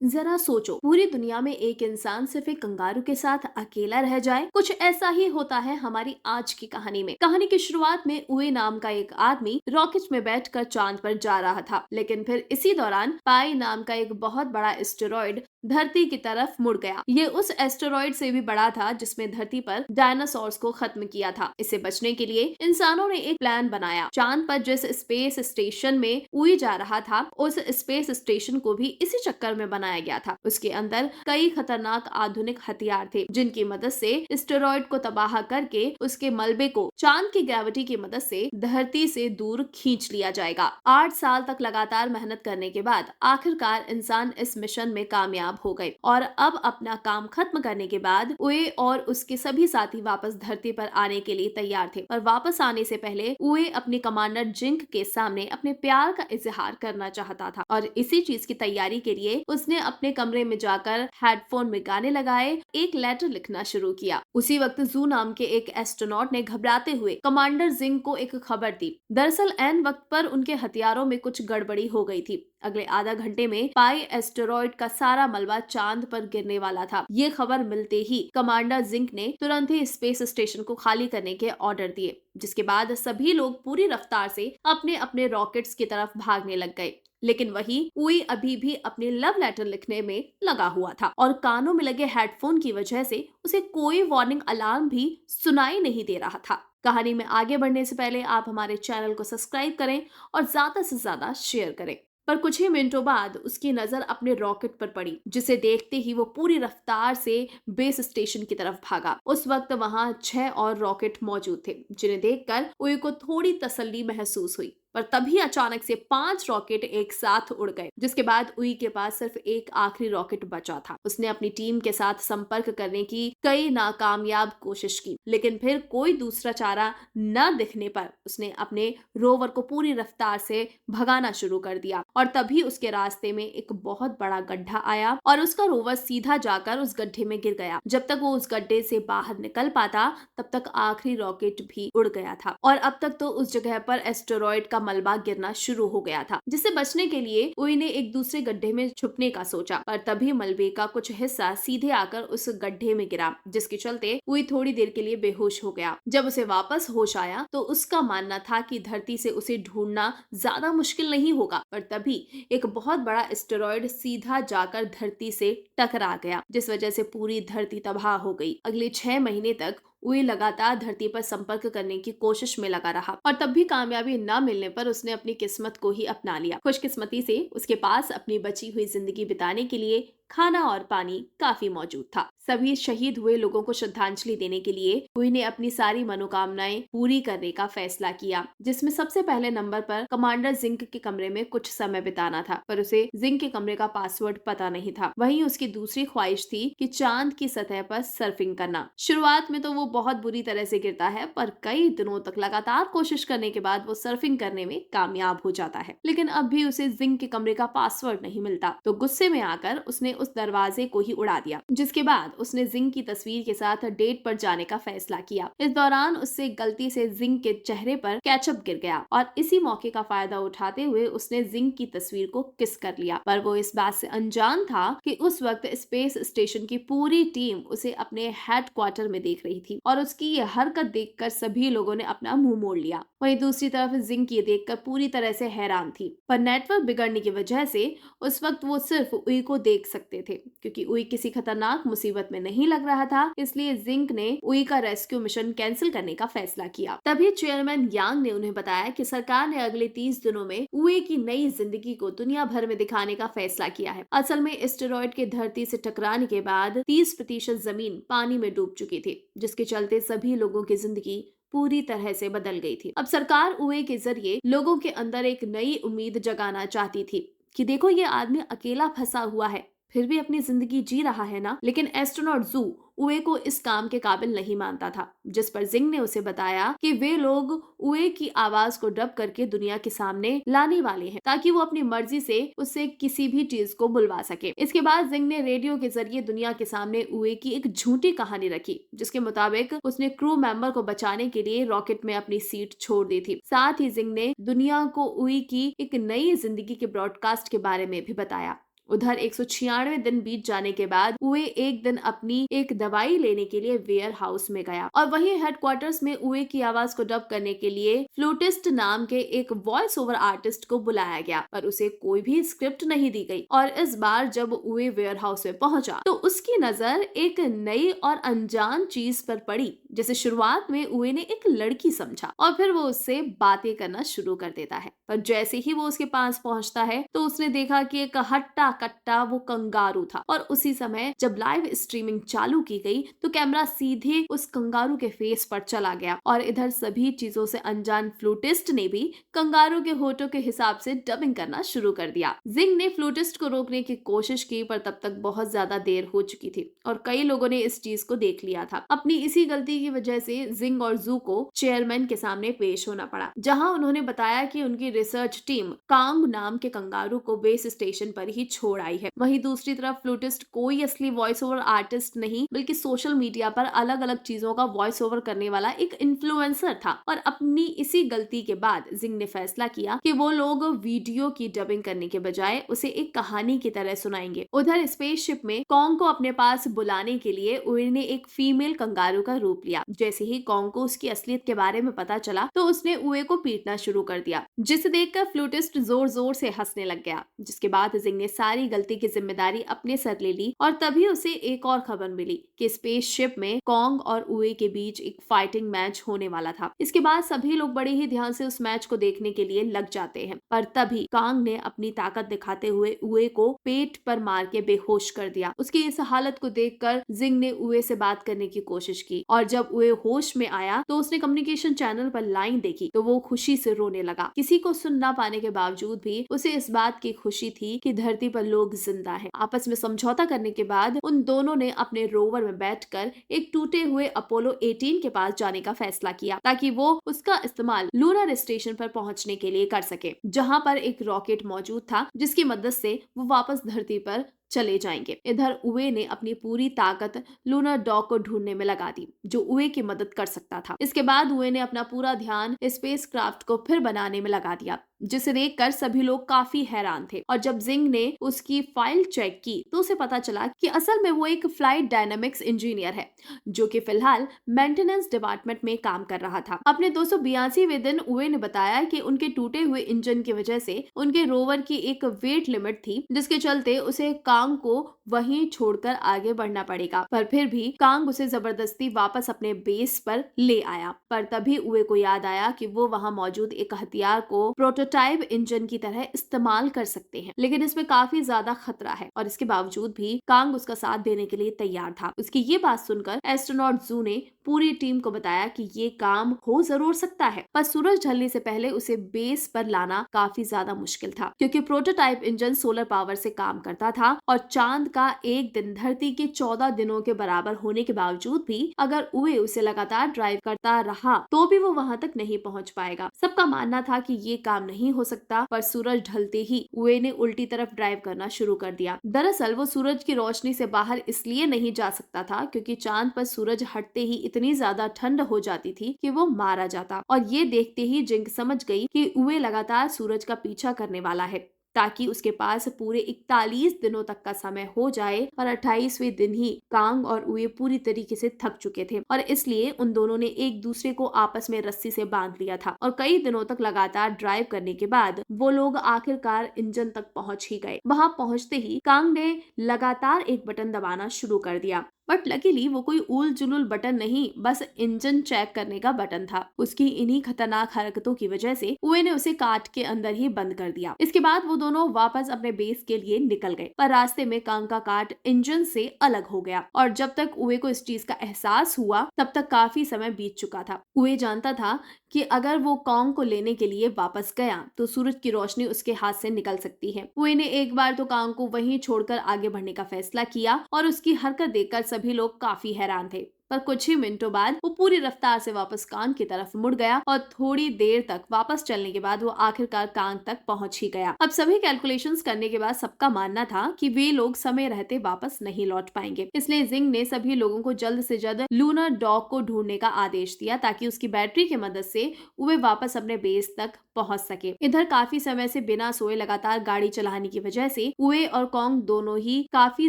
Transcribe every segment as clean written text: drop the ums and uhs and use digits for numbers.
जरा सोचो, पूरी दुनिया में एक इंसान सिर्फ एक कंगारू के साथ अकेला रह जाए। कुछ ऐसा ही होता है हमारी आज की कहानी में। कहानी की शुरुआत में उए नाम का एक आदमी रॉकेट में बैठकर चांद पर जा रहा था, लेकिन फिर इसी दौरान पाई नाम का एक बहुत बड़ा एस्टेरॉइड धरती की तरफ मुड़ गया। ये उस एस्टेरॉइड से भी बड़ा था जिसमें धरती पर डायनासोर्स को खत्म किया था। इसे बचने के लिए इंसानों ने एक प्लान बनाया। चांद पर जिस स्पेस स्टेशन में उई जा रहा था, उस स्पेस स्टेशन को भी इसी चक्कर में बनाया गया था। उसके अंदर कई खतरनाक आधुनिक हथियार थे, जिनकी मदद से एस्टेरॉइड को तबाह करके उसके मलबे को चांद की ग्रेविटी की मदद से धरती से दूर खींच लिया जाएगा। 8 साल तक लगातार मेहनत करने के बाद आखिरकार इंसान इस मिशन में कामयाब हो गए और अब अपना काम खत्म करने के बाद उए और उसके सभी साथी वापस धरती पर आने के लिए तैयार थे। और वापस आने से पहले उए अपने कमांडर जिंक के सामने अपने प्यार का इजहार करना चाहता था, और इसी चीज की तैयारी के लिए उसने अपने कमरे में जाकर हेडफोन में गाने लगाए, एक लेटर लिखना शुरू किया। उसी वक्त जू नाम के एक एस्ट्रोनॉट ने घबराते हुए कमांडर जिंक को एक खबर दी। दरअसल एन वक्त पर उनके हथियारों में कुछ गड़बड़ी हो गई थी। अगले आधा घंटे में पाई एस्टेरॉइड का सारा मलबा चांद पर गिरने वाला था। ये खबर मिलते ही कमांडर जिंक ने तुरंत ही स्पेस स्टेशन को खाली करने के ऑर्डर दिए, जिसके बाद सभी लोग पूरी रफ्तार से अपने अपने रॉकेट्स की तरफ भागने लग गए। लेकिन वही उई अभी भी अपने लव लेटर लिखने में लगा हुआ था, और कानों में लगे हेडफोन की वजह से उसे कोई वार्निंग अलार्म भी सुनाई नहीं दे रहा था। कहानी में आगे बढ़ने से पहले आप हमारे चैनल को सब्सक्राइब करें और ज्यादा से ज्यादा शेयर करें। पर कुछ ही मिनटों बाद उसकी नजर अपने रॉकेट पर पड़ी, जिसे देखते ही वो पूरी रफ्तार से बेस स्टेशन की तरफ भागा। उस वक्त वहां 6 और रॉकेट मौजूद थे, जिन्हें देखकर उई को थोड़ी तसल्ली महसूस हुई। पर तभी अचानक से 5 रॉकेट एक साथ उड़ गए, जिसके बाद उई के पास सिर्फ एक आखिरी रॉकेट बचा था। उसने अपनी टीम के साथ संपर्क करने की कई नाकामयाब कोशिश की, लेकिन फिर कोई दूसरा चारा न दिखने पर उसने अपने रोवर को पूरी रफ्तार से भगाना शुरू कर दिया। और तभी उसके रास्ते में एक बहुत बड़ा गड्ढा आया और उसका रोवर सीधा जाकर उस गड्ढे में गिर गया। जब तक वो उस गड्ढे से बाहर निकल पाता, तब तक आखिरी रॉकेट भी उड़ गया था, और अब तक तो उस जगह पर एस्टेरॉइड का मलबा गिरना शुरू हो गया था। जिससे बचने के लिए उई ने एक दूसरे गड्ढे में छुपने का सोचा, पर तभी मलबे का कुछ हिस्सा सीधे आकर उस गड्ढे में गिरा, जिसके चलते उई थोड़ी देर के लिए बेहोश हो गया। जब उसे वापस होश आया तो उसका मानना था कि धरती से उसे ढूंढना ज्यादा मुश्किल नहीं होगा, पर तभी एक बहुत बड़ा एस्टेरॉइड सीधा जाकर धरती से टकरा गया, जिस वजह से पूरी धरती तबाह हो गई। अगले 6 महीने तक उई लगातार धरती पर संपर्क करने की कोशिश में लगा रहा, और तब भी कामयाबी न मिलने पर उसने अपनी किस्मत को ही अपना लिया। खुशकिस्मती से उसके पास अपनी बची हुई जिंदगी बिताने के लिए खाना और पानी काफी मौजूद था। सभी शहीद हुए लोगों को श्रद्धांजलि देने के लिए उई ने अपनी सारी मनोकामनाएं पूरी करने का फैसला किया, जिसमें सबसे पहले नंबर पर कमांडर जिंक के कमरे में कुछ समय बिताना था, पर उसे जिंक के कमरे का पासवर्ड पता नहीं था। वहीं उसकी दूसरी ख्वाहिश थी कि चांद की सतह पर सर्फिंग करना। शुरुआत में तो वो बहुत बुरी तरह से गिरता है, पर कई दिनों तक लगातार कोशिश करने के बाद वो सर्फिंग करने में कामयाब हो जाता है। लेकिन अब भी उसे जिंक के कमरे का पासवर्ड नहीं मिलता, तो गुस्से में आकर उसने उस दरवाजे को ही उड़ा दिया, जिसके बाद उसने जिंक की तस्वीर के साथ डेट पर जाने का फैसला किया। इस दौरान उससे गलती से जिंक के चेहरे पर केचप गिर गया, और इसी मौके का फायदा उठाते हुए उसने जिंक की तस्वीर को किस कर लिया। पर वो इस बात से अनजान था कि उस वक्त स्पेस स्टेशन की पूरी टीम उसे अपने हेडक्वार्टर में देख रही थी, और उसकी ये हरकत देखकर सभी लोगों ने अपना मुंह मोड़ लिया। वहीं दूसरी तरफ जिंक ये देखकर पूरी तरह से हैरान थी, पर नेटवर्क बिगड़ने की वजह से उस वक्त वो सिर्फ उई को देख सकते थे। क्योंकि उई किसी खतरनाक मुसीबत में नहीं लग रहा था, इसलिए जिंक ने उई का रेस्क्यू मिशन कैंसिल करने का फैसला किया। तभी चेयरमैन यांग ने उन्हें बताया कि सरकार ने अगले 30 दिनों में उई की नई जिंदगी को दुनिया भर में दिखाने का फैसला किया है। असल में एस्टेरॉइड के धरती से टकराने के बाद 30% जमीन पानी में डूब चुकी थी, जिसके चलते सभी लोगों की जिंदगी पूरी तरह से बदल गई थी। अब सरकार उई के जरिए लोगों के अंदर एक नई उम्मीद जगाना चाहती थी कि देखो, ये आदमी अकेला फंसा हुआ है, फिर भी अपनी जिंदगी जी रहा है ना। लेकिन एस्ट्रोनॉट जू उए को इस काम के काबिल नहीं मानता था, जिस पर जिंग ने उसे बताया कि वे लोग उए की आवाज को डब करके दुनिया के सामने लाने वाले हैं, ताकि वो अपनी मर्जी से उससे किसी भी चीज को बुलवा सके। इसके बाद जिंग ने रेडियो के जरिए दुनिया के सामने उए की एक झूठी कहानी रखी, जिसके मुताबिक उसने क्रू मेंबर को बचाने के लिए रॉकेट में अपनी सीट छोड़ दी थी। साथ ही जिंग ने दुनिया को उई की एक नई जिंदगी के ब्रॉडकास्ट के बारे में भी बताया। उधर 196 दिन बीत जाने के बाद उए एक दिन अपनी एक दवाई लेने के लिए वेयर हाउस में गया और वहीं हेडक्वार्टर्स में उए की आवाज को डब करने के लिए फ्लूटिस्ट नाम के एक वॉइस ओवर आर्टिस्ट को बुलाया गया, पर उसे कोई भी स्क्रिप्ट नहीं दी गई। और इस बार जब उए वेयर हाउस में पहुंचा तो उसकी नजर एक नई और अनजान चीज पर पड़ी, जिसे शुरुआत में उए ने एक लड़की समझा और फिर वो उससे बातें करना शुरू कर देता है। पर जैसे ही वो उसके पास पहुंचता है तो उसने देखा कि एक हट्टा कट्टा वो कंगारू था और उसी समय जब लाइव स्ट्रीमिंग चालू की गई तो कैमरा सीधे उस कंगारू के फेस पर चला गया और इधर सभी चीजों से अनजान फ्लूटिस्ट ने भी कंगारू के होठों के हिसाब से डबिंग करना शुरू कर दिया। जिंग ने फ्लूटिस्ट को रोकने की कोशिश की, पर तब तक बहुत ज्यादा देर हो चुकी थी और कई लोगों ने इस चीज को देख लिया था। अपनी इसी गलती की वजह से जिंग और जू को चेयरमैन के सामने पेश होना पड़ा, जहां उन्होंने बताया कि उनकी रिसर्च टीम कांग नाम के कंगारू को बेस स्टेशन पर ही छोड़ आई है। वहीं दूसरी तरफ फ्लूटिस्ट कोई असली वॉइस ओवर आर्टिस्ट नहीं बल्कि सोशल मीडिया पर अलग अलग चीजों का वॉइस ओवर करने वाला एक इन्फ्लुएंसर था। और अपनी इसी गलती के बाद जिंग ने फैसला किया कि वो लोग वीडियो की डबिंग करने के बजाय उसे एक कहानी की तरह सुनाएंगे। उधर स्पेसशिप में कॉन्ग को अपने पास बुलाने के लिए उए ने एक फीमेल कंगारू का रूप लिया। जैसे ही कॉन्ग को उसकी असलियत के बारे में पता चला तो उसने उए को पीटना शुरू कर दिया, जिसे देखकर फ्लूटिस्ट जोर जोर से हंसने लग गया। जिसके बाद जिंग ने सारी गलती की जिम्मेदारी अपने सर ले ली और तभी उसे एक और खबर मिली कि स्पेसशिप में कॉन्ग और उए के बीच एक फाइटिंग मैच होने वाला था। इसके बाद सभी लोग बड़े ही ध्यान से उस मैच को देखने के लिए लग जाते हैं, पर तभी कांग ने अपनी ताकत दिखाते हुए उए को पेट पर मार के बेहोश कर दिया। उसकी इस हालत को देखकर जिंग ने उए से बात करने की कोशिश की और जब उए होश में आया तो उसने कम्युनिकेशन चैनल पर लाइन देखी तो वो खुशी से रोने लगा। किसी को सुन ना पाने के बावजूद भी उसे इस बात की खुशी थी कि धरती पर लोग जिंदा हैं। आपस में समझौता करने के बाद उन दोनों ने अपने रोवर में बैठकर एक टूटे हुए अपोलो 18 के पास जाने का फैसला किया ताकि वो उसका इस्तेमाल लूनर स्टेशन पर पहुंचने के लिए कर सके, जहां पर एक रॉकेट मौजूद था जिसकी मदद से वो वापस धरती पर चले जाएंगे। इधर उए ने अपनी पूरी ताकत लूनर डॉग को ढूंढने में लगा दी जो उए की मदद कर सकता था। इसके बाद उए ने अपना पूरा ध्यान स्पेस क्राफ्ट को फिर बनाने में लगा दिया, जिसे देखकर सभी लोग काफी हैरान थे। और जब जिंग ने उसकी फाइल चेक की तो उसे पता चला कि असल में वो एक फ्लाइट डायनामिक्स इंजीनियर है जो कि फिलहाल मेंटेनेंस डिपार्टमेंट में काम कर रहा था। अपने 282वें दिन उए ने बताया कि उनके टूटे हुए इंजन की वजह से उनके रोवर की एक वेट लिमिट थी, जिसके चलते उसे कांग को वहीं छोड़कर आगे बढ़ना पड़ेगा। पर फिर भी कांग उसे जबरदस्ती वापस अपने बेस पर ले आया। पर तभी उए को याद आया कि वो वहां मौजूद एक हथियार को प्रोटोटाइप इंजन की तरह इस्तेमाल कर सकते हैं, लेकिन इसमें काफी ज्यादा खतरा है। और इसके बावजूद भी कांग उसका साथ देने के लिए तैयार था। उसकी ये बात सुनकर एस्ट्रोनॉट जू ने पूरी टीम को बताया कि ये काम हो जरूर सकता है, पर सूरज ढलने से पहले उसे बेस पर लाना काफी ज्यादा मुश्किल था, क्योंकि प्रोटोटाइप इंजन सोलर पावर से काम करता था और चांद का एक दिन धरती के 14 दिनों के बराबर होने के बावजूद भी अगर उए उसे लगातार ड्राइव करता रहा तो भी वो वहां तक नहीं पहुंच पाएगा। सबका मानना था कि ये काम नहीं हो सकता, पर सूरज ढलते ही उए ने उल्टी तरफ ड्राइव करना शुरू कर दिया। दरअसल वो सूरज की रोशनी से बाहर इसलिए नहीं जा सकता था क्योंकि चांद पर सूरज हटते ही इतनी ज्यादा ठंड हो जाती थी कि वो मारा जाता। और ये देखते ही जिंग समझ गई कि उए लगातार सूरज का पीछा करने वाला है ताकि उसके पास पूरे 41 दिनों तक का समय हो जाए। और 28वें दिन ही कांग और उए पूरी तरीके से थक चुके थे और इसलिए उन दोनों ने एक दूसरे को आपस में रस्सी से बांध लिया था। और कई दिनों तक लगातार ड्राइव करने के बाद वो लोग आखिरकार इंजन तक पहुंच ही गए। वहां पहुंचते ही कांग ने लगातार एक बटन दबाना शुरू कर दिया, बट लकीली वो कोई उल जुलूल बटन नहीं, बस इंजन चेक करने का बटन था। उसकी इन्हीं खतरनाक हरकतों की वजह से उए ने उसे काट के अंदर ही बंद कर दिया। इसके बाद वो दोनों वापस अपने बेस के लिए निकल गए, पर रास्ते में कांग का काट इंजन से अलग हो गया और जब तक उए को इस चीज का एहसास हुआ तब तक काफी समय बीत चुका था। उए जानता था कि अगर वो कांग को लेने के लिए वापस गया तो सूरज की रोशनी उसके हाथ से निकल सकती है। उए ने एक बार तो कांग को वहीं छोड़कर आगे बढ़ने का फैसला किया और उसकी हरकत देखकर सभी लोग काफी हैरान थे। पर कुछ ही मिनटों बाद वो पूरी रफ्तार से वापस कांग की तरफ मुड़ गया और थोड़ी देर तक वापस चलने के बाद वो आखिरकार कांग तक पहुंच ही गया। अब सभी कैलकुलेशंस करने के बाद सबका मानना था कि वे लोग समय रहते वापस नहीं लौट पाएंगे, इसलिए जिंग ने सभी लोगों को जल्द से जल्द लूनर डॉग को ढूंढने का आदेश दिया ताकि उसकी बैटरी की मदद से वे वापस अपने बेस तक पहुंच सके। इधर काफी समय से बिना सोए लगातार गाड़ी चलाने की वजह से उए और कॉन्ग दोनों ही काफी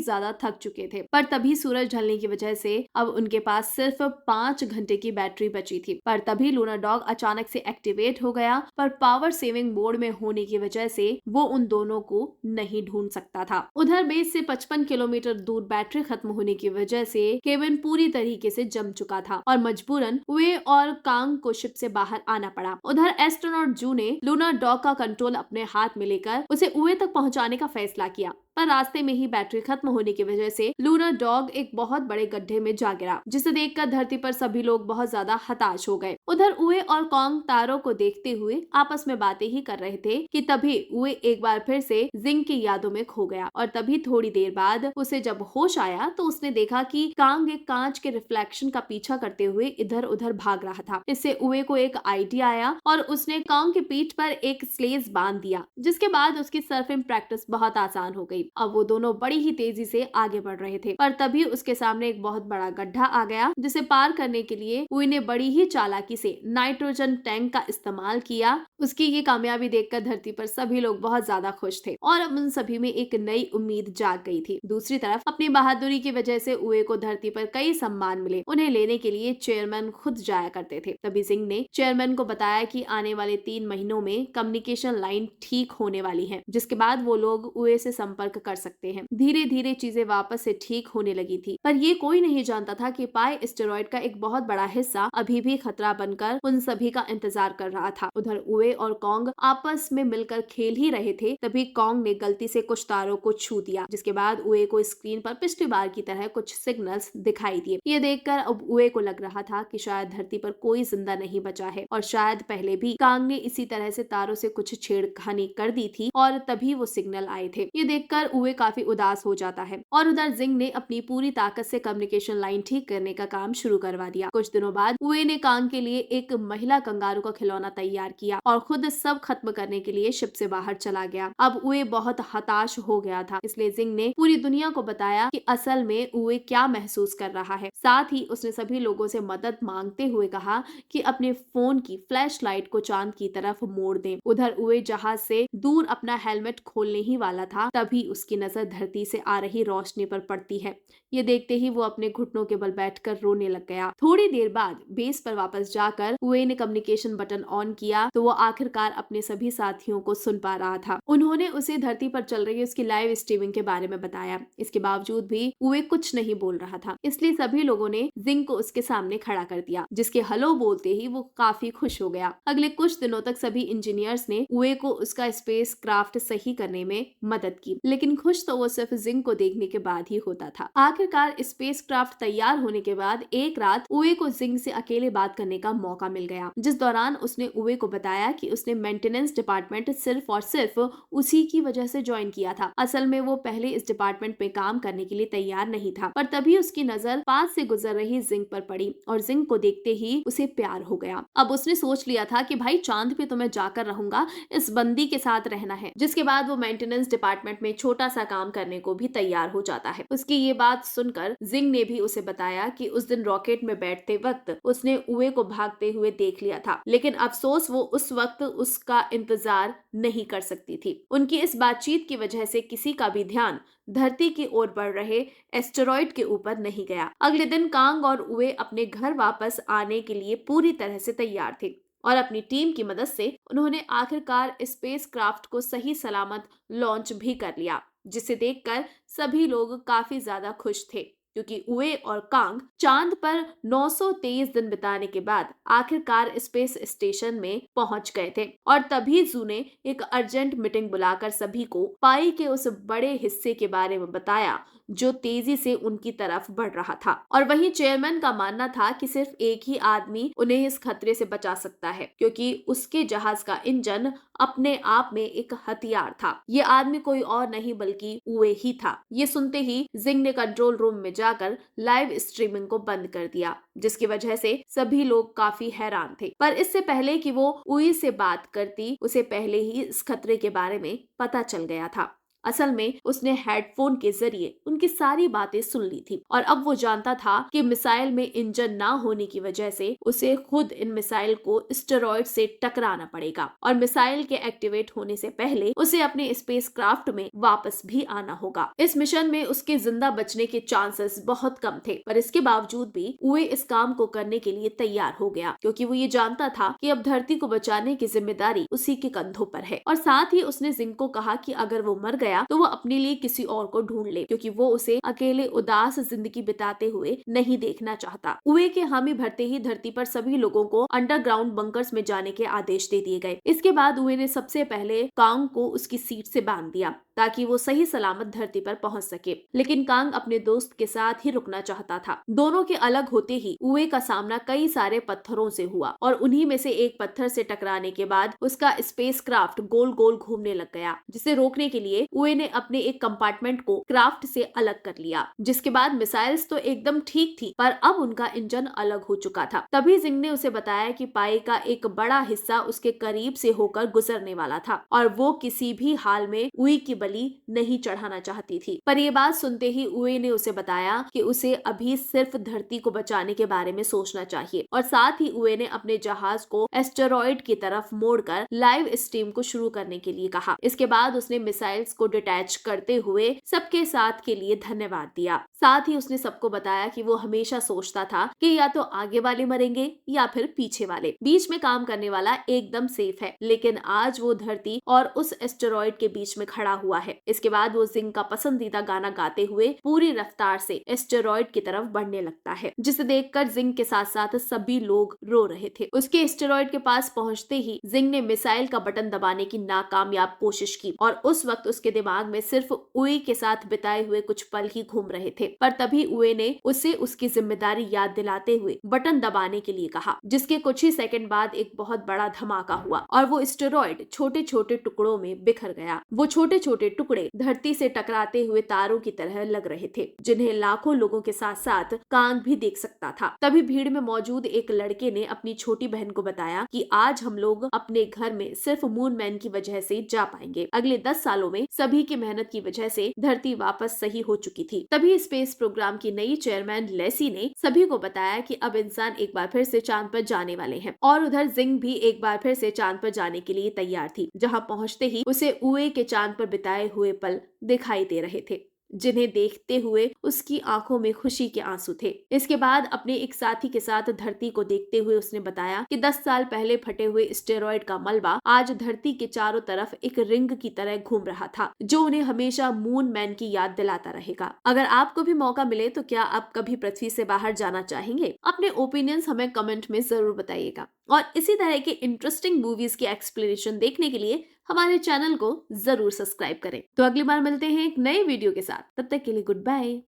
ज्यादा थक चुके थे, पर तभी सूरज ढलने की वजह से अब उनके पास सिर्फ 5 घंटे की बैटरी बची थी। पर तभी लूनर डॉग अचानक से एक्टिवेट हो गया, पर पावर सेविंग मोड में होने की वजह से वो उन दोनों को नहीं ढूंढ सकता था। उधर बेस से 55 किलोमीटर दूर बैटरी खत्म होने की वजह से केविन पूरी तरीके से जम चुका था और मजबूरन उए और कांग को शिप से बाहर आना पड़ा। उधर एस्ट्रोनॉट जू ने लूनर डॉग का कंट्रोल अपने हाथ में लेकर उसे उए तक पहुंचाने का फैसला किया, पर रास्ते में ही बैटरी खत्म होने की वजह से लूनर डॉग एक बहुत बड़े गड्ढे में जा गिरा, जिसे देखकर धरती पर सभी लोग बहुत ज्यादा हताश हो गए। उधर उए और कॉन्ग तारों को देखते हुए आपस में बातें ही कर रहे थे कि तभी उए एक बार फिर से जिंग की यादों में खो गया और तभी थोड़ी देर बाद उसे जब होश आया तो उसने देखा कि कांग एक कांच के रिफ्लेक्शन का पीछा करते हुए इधर उधर भाग रहा था। इससे उए को एक आइडिया आया और उसने कांग की पीठ पर एक स्लेज बांध दिया, जिसके बाद उसकी सर्फिंग प्रैक्टिस बहुत आसान हो गई। अब वो दोनों बड़ी ही तेजी से आगे बढ़ रहे थे, पर तभी उसके सामने एक बहुत बड़ा गड्ढा आ गया, जिसे पार करने के लिए उए ने बड़ी ही चालाकी से नाइट्रोजन टैंक का इस्तेमाल किया। उसकी ये कामयाबी देखकर धरती पर सभी लोग बहुत ज्यादा खुश थे और अब उन सभी में एक नई उम्मीद जाग गई थी। दूसरी तरफ अपनी बहादुरी की वजह से उए को धरती पर कई सम्मान मिले। उन्हें लेने के लिए चेयरमैन खुद जाया करते थे। तभी सिंह ने चेयरमैन को बताया कि आने वाले 3 महीनों में कम्युनिकेशन लाइन ठीक होने वाली है, जिसके बाद वो लोग उए से संपर्क कर सकते हैं। धीरे धीरे चीजें वापस से ठीक होने लगी थी, पर ये कोई नहीं जानता था कि पाई एस्टेरॉयड का एक बहुत बड़ा हिस्सा अभी भी खतरा बनकर उन सभी का इंतजार कर रहा था। उधर उए और कॉन्ग आपस में मिलकर खेल ही रहे थे, तभी कॉन्ग ने गलती से कुछ तारों को छू दिया, जिसके बाद उए को स्क्रीन पर पिछली बार की तरह कुछ सिग्नल्स दिखाई दिए। ये देखकर अब उए को लग रहा था कि शायद धरती पर कोई जिंदा नहीं बचा है और शायद पहले भी कांग ने इसी तरह से तारों से कुछ छेड़खानी कर दी थी और तभी वो सिग्नल आए थे। ये देखकर उए काफी उदास हो जाता है और उधर जिंग ने अपनी पूरी ताकत से कम्युनिकेशन लाइन ठीक करने का काम शुरू करवा दिया। कुछ दिनों बाद उए ने कांग के लिए एक महिला कंगारू का खिलौना तैयार किया और खुद सब खत्म करने के लिए शिप से बाहर चला गया। अब उए बहुत हताश हो गया था, इसलिए जिंग ने पूरी दुनिया को बताया कि असल में उए क्या महसूस कर रहा है। साथ ही उसने सभी लोगों से मदद मांगते हुए कहा कि अपने फोन की फ्लैश लाइट को चांद की तरफ मोड़ दें। उधर उए जहाज से दूर अपना हेलमेट खोलने ही वाला था, तभी उसकी नजर धरती से आ रही रोशनी पर पड़ती है। ये देखते ही वो अपने घुटनों के बल बैठकर रोने लग गया। थोड़ी देर बाद बेस पर वापस जाकर उए ने कम्युनिकेशन बटन ऑन किया तो वो आखिरकार अपने सभी साथियों को सुन पा रहा था। उन्होंने उसे धरती पर चल रही उसकी लाइव स्ट्रीमिंग के बारे में बताया। इसके बावजूद भी उए कुछ नहीं बोल रहा था, इसलिए सभी लोगों ने जिंग को उसके सामने खड़ा कर दिया, जिसके हेलो बोलते ही वो काफी खुश हो गया। अगले कुछ दिनों तक सभी इंजीनियर्स ने उए को उसका स्पेस क्राफ्ट सही करने में मदद की, लेकिन खुश तो वो सिर्फ जिंग को देखने के बाद ही होता था। आखिरकार स्पेस क्राफ्ट तैयार होने के बाद एक रात उए को जिंग से अकेले बात करने का मौका मिल गया, जिस दौरान उसने उए को बताया कि उसने मेंटेनेंस डिपार्टमेंट सिर्फ और सिर्फ उसी की वजह से ज्वाइन किया था। असल में वो पहले इस डिपार्टमेंट में काम करने के लिए तैयार नहीं था, पर तभी उसकी नजर पास से गुजर रही जिंग पर पड़ी और जिंग को देखते ही उसे प्यार हो गया। अब उसने सोच लिया था कि भाई चांद पे तो मैं जाकर रहूंगा, इस बंदी के साथ रहना है। जिसके बाद वो मेंटेनेंस डिपार्टमेंट में छोटा सा काम करने को भी तैयार हो जाता है। उसकी ये बात सुनकर जिंग ने भी उसे बताया कि उस दिन रॉकेट में बैठते वक्त उसने उए को भागते हुए देख लिया था, लेकिन अफसोस वो उस वक्त उसका इंतजार नहीं कर सकती थी। उनकी इस बातचीत की वजह से किसी का भी ध्यान धरती की ओर बढ़ रहे एस्टेरॉइड के ऊपर नहीं गया। अगले दिन कांग और उए अपने घर वापस आने के लिए पूरी तरह से तैयार थे और अपनी टीम की मदद से उन्होंने आखिरकार स्पेस क्राफ्ट को सही सलामत लॉन्च भी कर लिया, जिसे देखकर सभी लोग काफी ज्यादा खुश थे, क्योंकि उए और कांग चांद पर 923 दिन बिताने के बाद आखिरकार स्पेस स्टेशन में पहुंच गए थे। और तभी जू ने एक अर्जेंट मीटिंग बुलाकर सभी को पाई के उस बड़े हिस्से के बारे में बताया जो तेजी से उनकी तरफ बढ़ रहा था। और वहीं चेयरमैन का मानना था कि सिर्फ एक ही आदमी उन्हें इस खतरे से बचा सकता है, क्योंकि उसके जहाज का इंजन अपने आप में एक हथियार था। ये आदमी कोई और नहीं बल्कि उए ही था। ये सुनते ही जिंग ने कंट्रोल रूम में जाकर लाइव स्ट्रीमिंग को बंद कर दिया, जिसकी वजह से सभी लोग काफी हैरान थे। पर इससे पहले कि वो उई से बात करती, उसे पहले ही इस खतरे के बारे में पता चल गया था। असल में उसने हेडफोन के जरिए उनकी सारी बातें सुन ली थी और अब वो जानता था कि मिसाइल में इंजन ना होने की वजह से उसे खुद इन मिसाइल को स्टेरॉइड से टकराना पड़ेगा और मिसाइल के एक्टिवेट होने से पहले उसे अपने स्पेस क्राफ्ट में वापस भी आना होगा। इस मिशन में उसके जिंदा बचने के चांसेस बहुत कम थे, पर इसके बावजूद भी उए इस काम को करने के लिए तैयार हो गया, क्योंकि वो ये जानता था कि अब धरती को बचाने की जिम्मेदारी उसी के कंधों पर है। और साथ ही उसने जिंग को कहा कि अगर वो मर गया तो वो अपने लिए किसी और को ढूंढ ले, क्योंकि वो उसे अकेले उदास जिंदगी बिताते हुए नहीं देखना चाहता। उए के हामी भरते ही धरती पर सभी लोगों को अंडरग्राउंड बंकर्स में जाने के आदेश दे दिए गए। इसके बाद उए ने सबसे पहले कांग को उसकी सीट से बांध दिया ताकि वो सही सलामत धरती पर पहुंच सके, लेकिन कांग अपने दोस्त के साथ ही रुकना चाहता था। दोनों के अलग होते ही उए का सामना कई सारे पत्थरों से हुआ और उन्हीं में से एक पत्थर से टकराने के बाद उसका स्पेस क्राफ्ट गोल गोल घूमने लग गया, जिसे रोकने के लिए उए ने अपने एक कंपार्टमेंट को क्राफ्ट से अलग कर लिया। जिसके बाद मिसाइल्स तो एकदम ठीक थी, पर अब उनका इंजन अलग हो चुका था। तभी जिंग ने उसे बताया कि पाई का एक बड़ा हिस्सा उसके करीब से होकर गुजरने वाला था और वो किसी भी हाल में उई की बलि नहीं चढ़ाना चाहती थी। पर ये बात सुनते ही उए ने उसे बताया कि उसे अभी सिर्फ धरती को बचाने के बारे में सोचना चाहिए और साथ ही उए ने अपने जहाज को एस्टेरॉइड की तरफ मोड़कर लाइव स्ट्रीम को शुरू करने के लिए कहा। इसके बाद उसने मिसाइल्स को डिटैच करते हुए सबके साथ के लिए धन्यवाद दिया। साथ ही उसने सबको बताया कि वो हमेशा सोचता था कि या तो आगे वाले मरेंगे या फिर पीछे वाले, बीच में काम करने वाला एकदम सेफ है, लेकिन आज वो धरती और उस एस्टेरॉइड के बीच में खड़ा हुआ है। इसके बाद वो जिंग का पसंदीदा गाना गाते हुए पूरी रफ्तार से एस्टेरॉइड की तरफ बढ़ने लगता है, जिसे देखकर जिंग के साथ साथ सभी लोग रो रहे थे। उसके एस्टेरॉइड के पास पहुंचते ही जिंग ने मिसाइल का बटन दबाने की नाकामयाब कोशिश की और उस वक्त उसके दिमाग में सिर्फ उए के साथ बिताए हुए कुछ पल ही घूम रहे थे। पर तभी उए ने उसे उसकी जिम्मेदारी याद दिलाते हुए बटन दबाने के लिए कहा, जिसके कुछ ही सेकंड बाद एक बहुत बड़ा धमाका हुआ और वो एस्टेरॉइड छोटे छोटे टुकड़ों में बिखर गया। वो छोटे छोटे टुकड़े धरती से टकराते हुए तारों की तरह लग रहे थे, जिन्हें लाखों लोगों के साथ साथ कांग भी देख सकता था। तभी भीड़ में मौजूद एक लड़के ने अपनी छोटी बहन को बताया कि आज हम लोग अपने घर में सिर्फ मून मैन की वजह से जा पाएंगे। अगले 10 सालों में सभी की मेहनत की वजह से धरती वापस सही हो चुकी थी। तभी स्पेस प्रोग्राम की नई चेयरमैन लेसी ने सभी को बताया कि अब इंसान एक बार फिर से चांद पर जाने वाले हैं और उधर जिंग भी एक बार फिर से चांद पर जाने के लिए तैयार थी। जहां पहुंचते ही उसे उए के चांद पर बिताए हुए पल दिखाई दे रहे थे, जिन्हें देखते हुए उसकी आंखों में खुशी के आंसू थे। इसके बाद अपने एक साथी के साथ धरती को देखते हुए उसने बताया कि 10 साल पहले फटे हुए स्टेरॉइड का मलबा आज धरती के चारों तरफ एक रिंग की तरह घूम रहा था, जो उन्हें हमेशा मून मैन की याद दिलाता रहेगा। अगर आपको भी मौका मिले तो क्या आप कभी पृथ्वी से बाहर जाना चाहेंगे? अपने ओपिनियंस हमें कमेंट में जरूर बताइएगा और इसी तरह के इंटरेस्टिंग मूवीज की एक्सप्लेनेशन देखने के लिए हमारे चैनल को जरूर सब्सक्राइब करें। तो अगली बार मिलते हैं एक नए वीडियो के साथ, तब तक के लिए गुड बाय।